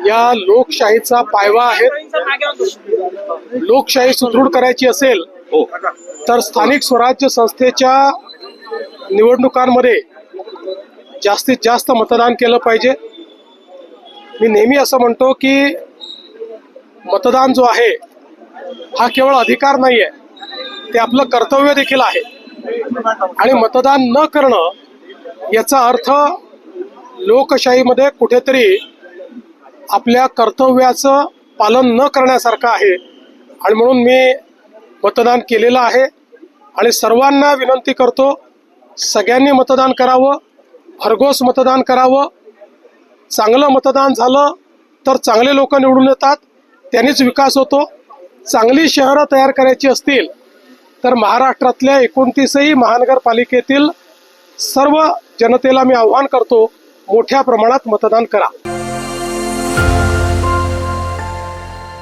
या लोकशाहीचा पायवा आहे. लोकशाही सुदृढ करायची असेल तर स्थानिक स्वराज्य संस्थेच्या निवडणुकांमध्ये जास्तीत जास्त मतदान केलं पाहिजे. मी नेहमी असं म्हणतो की मतदान जो आहे हा केवळ अधिकार नाही आहे, ते आपलं कर्तव्य देखील आहे. आणि मतदान न करणं याचा अर्थ लोकशाहीमध्ये कुठेतरी आपल्या कर्तव्याचं पालन न करण्यासारखं आहे. आणि म्हणून मी मतदान केलेलं आहे आणि सर्वांना विनंती करतो, सगळ्यांनी मतदान करावं, भरघोस मतदान करावं. चांगलं मतदान झालं तर चांगले लोक निवडून येतात, त्यांनीच विकास होतो. चांगली शहरं तयार करायची असतील तर महाराष्ट्रातल्या 29ही महानगरपालिकेतील सर्व जनतेला मी आव्हान करतो, मोठ्या प्रमाणात मतदान करा.